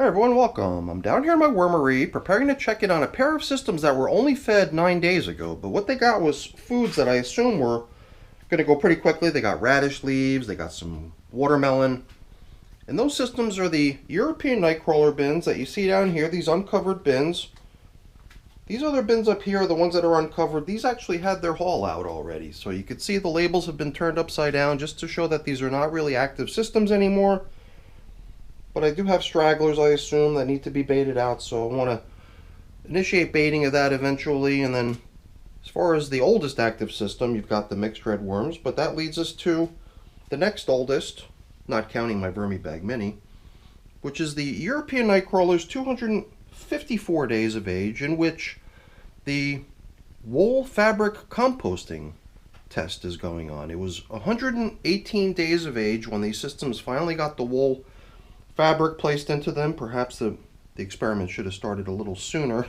Hi everyone, welcome. I'm down here in my wormery preparing to check in on a pair of systems that were only fed 9 days ago, but what they got was foods that I assume were going to go pretty quickly. They got radish leaves, they got some watermelon, and those systems are the European nightcrawler bins that you see down here, these uncovered bins. These other bins up here, the ones that are uncovered, these actually had their haul out already, so you can see the labels have been turned upside down just to show that these are not really active systems anymore. But I do have stragglers, I assume, that need to be baited out, so I want to initiate baiting of that eventually. And then as far as the oldest active system, you've got the mixed red worms, but that leads us to the next oldest, not counting my Vermibag Mini, which is the European Nightcrawler's 254 days of age, in which the wool fabric composting test is going on. It was 118 days of age when these systems finally got the wool fabric placed into them. Perhaps the experiment should have started a little sooner,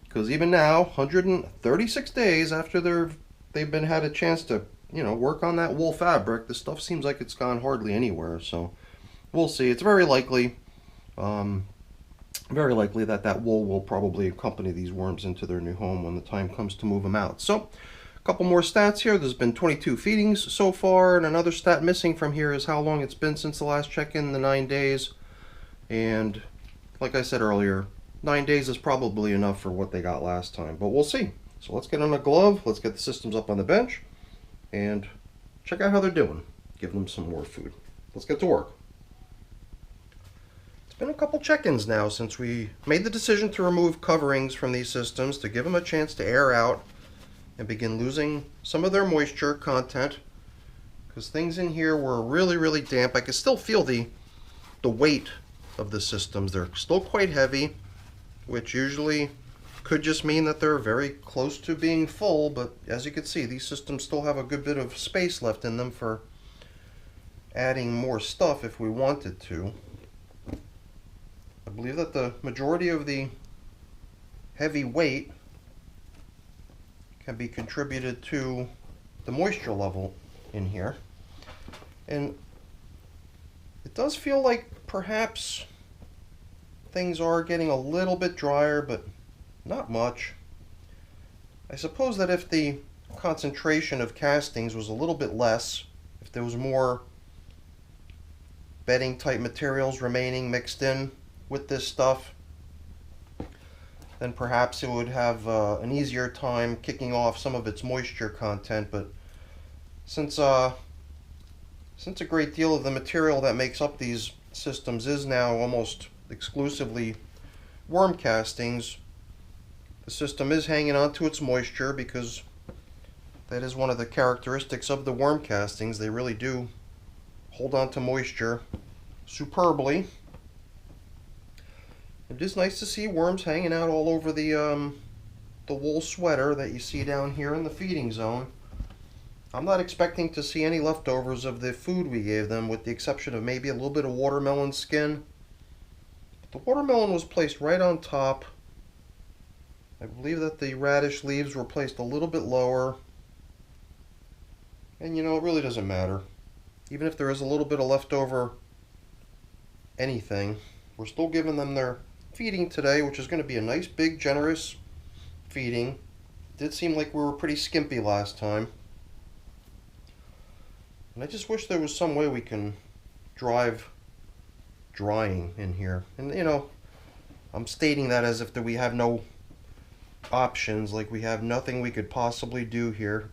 because even now, 136 days after they've been had a chance to work on that wool fabric, the stuff seems like it's gone hardly anywhere. So we'll see. It's very likely that wool will probably accompany these worms into their new home when the time comes to move them out. So a couple more stats here. There's been 22 feedings so far, and another stat missing from here is how long it's been since the last check-in, the 9 days. And like I said earlier, 9 days is probably enough for what they got last time, but we'll see. So let's get on a glove, let's get the systems up on the bench, and check out how they're doing. Give them some more food. Let's get to work. It's been a couple check-ins now since we made the decision to remove coverings from these systems to give them a chance to air out and begin losing some of their moisture content, because things in here were really damp. I could still feel the weight of the systems. They're still quite heavy, which usually could just mean that they're very close to being full, but as you can see, these systems still have a good bit of space left in them for adding more stuff if we wanted to. I believe that the majority of the heavy weight can be contributed to the moisture level in here. And it does feel like perhaps things are getting a little bit drier, but not much. I suppose that if the concentration of castings was a little bit less, if there was more bedding type materials remaining mixed in with this stuff, then perhaps it would have an easier time kicking off some of its moisture content. But since a great deal of the material that makes up these systems is now almost exclusively worm castings, the system is hanging on to its moisture, because that is one of the characteristics of the worm castings. They really do hold on to moisture superbly. It is nice to see worms hanging out all over the wool sweater that you see down here in the feeding zone. I'm not expecting to see any leftovers of the food we gave them, with the exception of maybe a little bit of watermelon skin. The watermelon was placed right on top. I believe that the radish leaves were placed a little bit lower. And it really doesn't matter. Even if there is a little bit of leftover anything, we're still giving them their feeding today, which is going to be a nice big generous feeding. It did seem like we were pretty skimpy last time, and I just wish there was some way we can drive drying in here. And I'm stating that as if we have no options, like we have nothing we could possibly do here.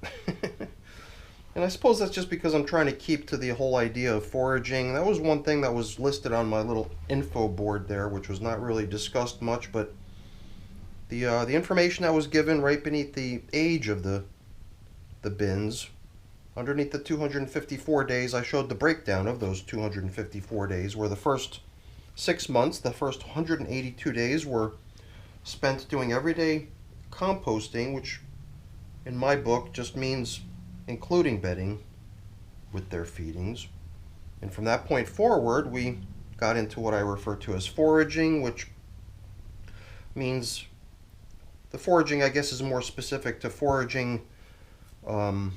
And I suppose that's just because I'm trying to keep to the whole idea of foraging. That was one thing that was listed on my little info board there, which was not really discussed much, but the information that was given right beneath the age of the bins, underneath the 254 days, I showed the breakdown of those 254 days, where the first 6 months, the first 182 days, were spent doing everyday composting, which in my book just means including bedding with their feedings. And from that point forward, we got into what I refer to as foraging, which means the foraging, I guess, is more specific to foraging and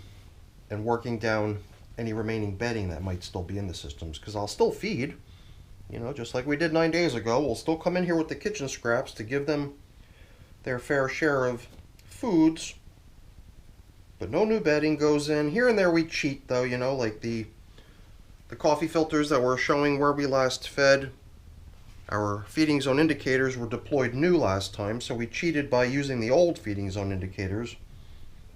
working down any remaining bedding that might still be in the systems, because I'll still feed. You know, just like we did 9 days ago, we'll still come in here with the kitchen scraps to give them their fair share of foods. But no new bedding goes in. Here and there we cheat though, you know, like the coffee filters that were showing where we last fed. Our feeding zone indicators were deployed new last time, so we cheated by using the old feeding zone indicators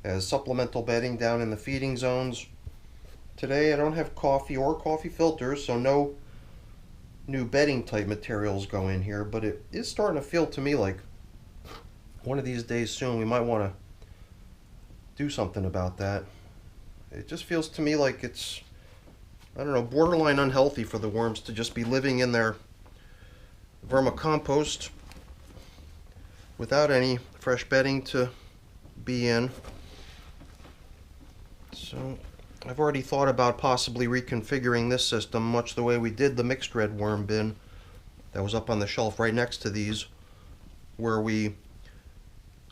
as supplemental bedding down in the feeding zones. Today I don't have coffee or coffee filters, so no new bedding type materials go in here, but it is starting to feel to me like one of these days soon we might want to do something about that. It just feels to me like it's, I don't know, borderline unhealthy for the worms to just be living in their vermicompost without any fresh bedding to be in. So I've already thought about possibly reconfiguring this system much the way we did the mixed red worm bin that was up on the shelf right next to these, where we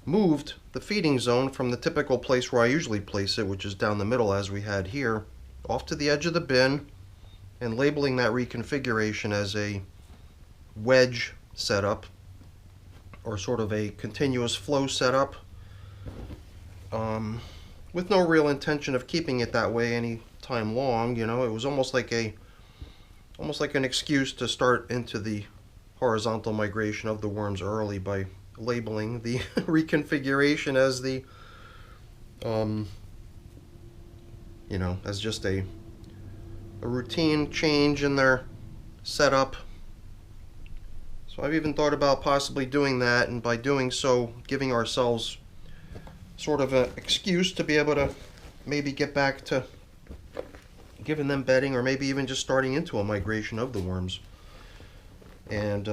moved the feeding zone from the typical place where I usually place it, which is down the middle as we had here, off to the edge of the bin, and labeling that reconfiguration as a wedge setup or sort of a continuous flow setup, with no real intention of keeping it that way any time long. You know, it was almost like an excuse to start into the horizontal migration of the worms early by labeling the reconfiguration as the you know, as just a routine change in their setup. So I've even thought about possibly doing that, and by doing so giving ourselves sort of an excuse to be able to maybe get back to giving them bedding, or maybe even just starting into a migration of the worms. And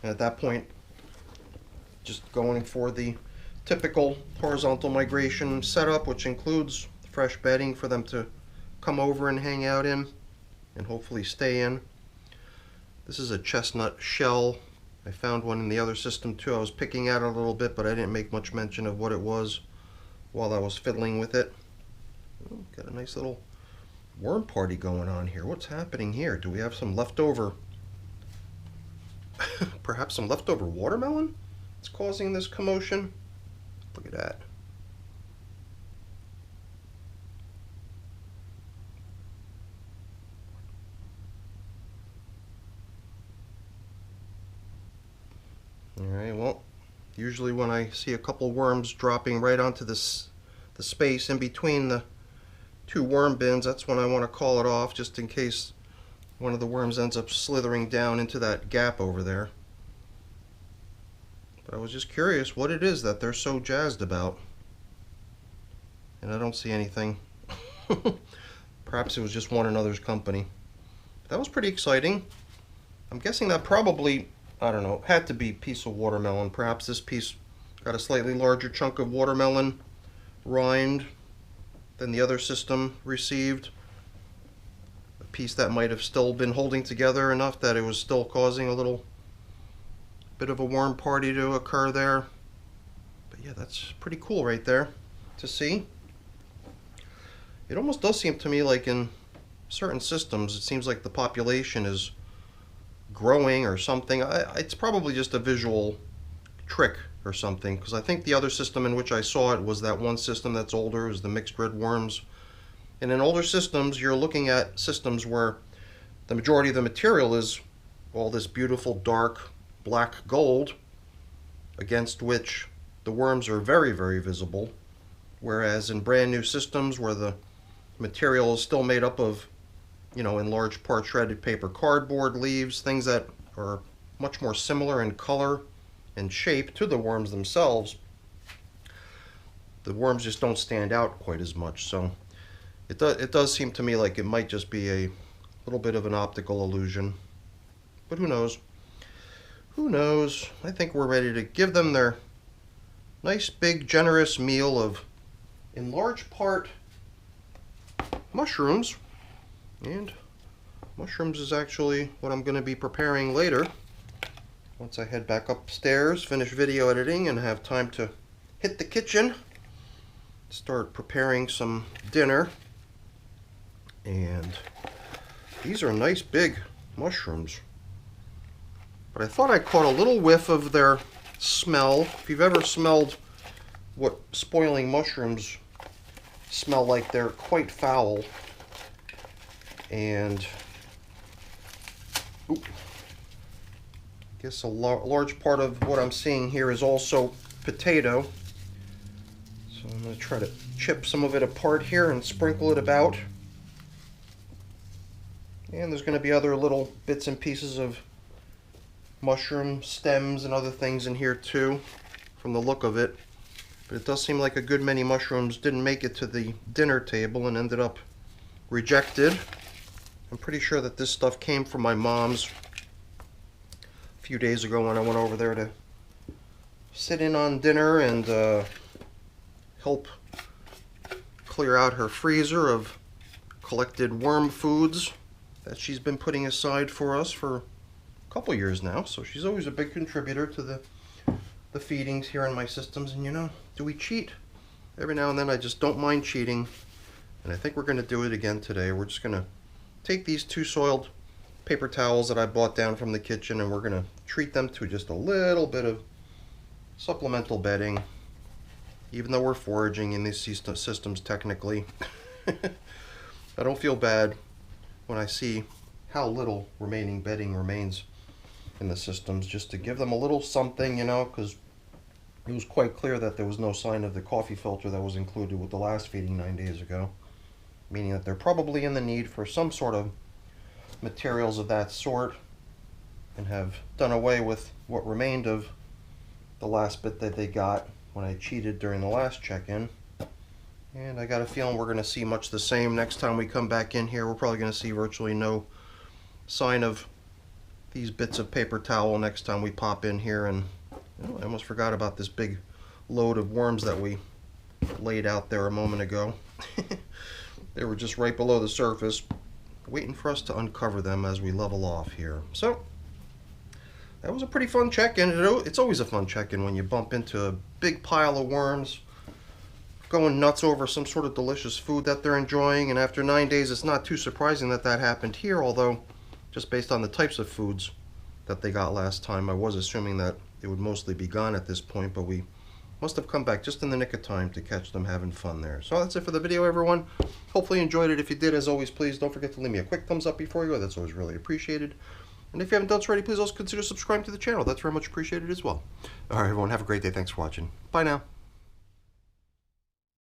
at that point, just going for the typical horizontal migration setup, which includes fresh bedding for them to come over and hang out in and hopefully stay in. This is a chestnut shell. I found one in the other system too. I was picking at it a little bit, but I didn't make much mention of what it was while I was fiddling with it. Oh, got a nice little worm party going on here. What's happening here? Do we have some leftover, perhaps some leftover watermelon that's causing this commotion? Look at that. Alright, well, usually when I see a couple worms dropping right onto the space in between the two worm bins, that's when I want to call it off, just in case one of the worms ends up slithering down into that gap over there. But I was just curious what it is that they're so jazzed about. And I don't see anything. Perhaps it was just one another's company. That was pretty exciting. I'm guessing that probably, I don't know, had to be a piece of watermelon. Perhaps this piece got a slightly larger chunk of watermelon rind than the other system received. A piece that might have still been holding together enough that it was still causing a little bit of a worm party to occur there. But yeah, that's pretty cool right there to see. It almost does seem to me like in certain systems, it seems like the population is growing or something. It's probably just a visual trick or something, because I think the other system in which I saw it was that one system that's older, is the mixed red worms. And in older systems, you're looking at systems where the majority of the material is all this beautiful dark black gold, against which the worms are very, very visible. Whereas in brand new systems where the material is still made up of, you know, in large part shredded paper, cardboard, leaves, things that are much more similar in color and shape to the worms themselves, the worms just don't stand out quite as much. So it does seem to me like it might just be a little bit of an optical illusion. But who knows? Who knows? I think we're ready to give them their nice, big, generous meal of, in large part, mushrooms. And mushrooms is actually what I'm going to be preparing later, once I head back upstairs, finish video editing, and have time to hit the kitchen, start preparing some dinner. And these are nice big mushrooms. But I thought I caught a little whiff of their smell. If you've ever smelled what spoiling mushrooms smell like, they're quite foul. And I guess a large part of what I'm seeing here is also potato. So I'm going to try to chip some of it apart here and sprinkle it about. And there's going to be other little bits and pieces of mushroom stems and other things in here too, from the look of it. But it does seem like a good many mushrooms didn't make it to the dinner table and ended up rejected. I'm pretty sure that this stuff came from my mom's a few days ago when I went over there to sit in on dinner and help clear out her freezer of collected worm foods that she's been putting aside for us for a couple years now. So she's always a big contributor to the feedings here in my systems. And you know, do we cheat? Every now and then I just don't mind cheating, and I think we're going to do it again today. We're just going to take these 2 soiled paper towels that I bought down from the kitchen, and we're going to treat them to just a little bit of supplemental bedding, even though we're foraging in these systems technically. I don't feel bad when I see how little remaining bedding remains in the systems, just to give them a little something, you know, because it was quite clear that there was no sign of the coffee filter that was included with the last feeding 9 days ago, meaning that they're probably in the need for some sort of materials of that sort, and have done away with what remained of the last bit that they got when I cheated during the last check-in. And I got a feeling we're going to see much the same next time we come back in here. We're probably going to see virtually no sign of these bits of paper towel next time we pop in here. And you know, I almost forgot about this big load of worms that we laid out there a moment ago. They were just right below the surface, waiting for us to uncover them as we level off here. So that was a pretty fun check-in. It's always a fun check-in when you bump into a big pile of worms going nuts over some sort of delicious food that they're enjoying. And after 9 days, it's not too surprising that that happened here, although just based on the types of foods that they got last time, I was assuming that it would mostly be gone at this point, but we must have come back just in the nick of time to catch them having fun there. So that's it for the video, everyone. Hopefully you enjoyed it. If you did, as always, please don't forget to leave me a quick thumbs up before you go. That's always really appreciated. And if you haven't done so already, please also consider subscribing to the channel. That's very much appreciated as well. All right, everyone, have a great day. Thanks for watching. Bye now.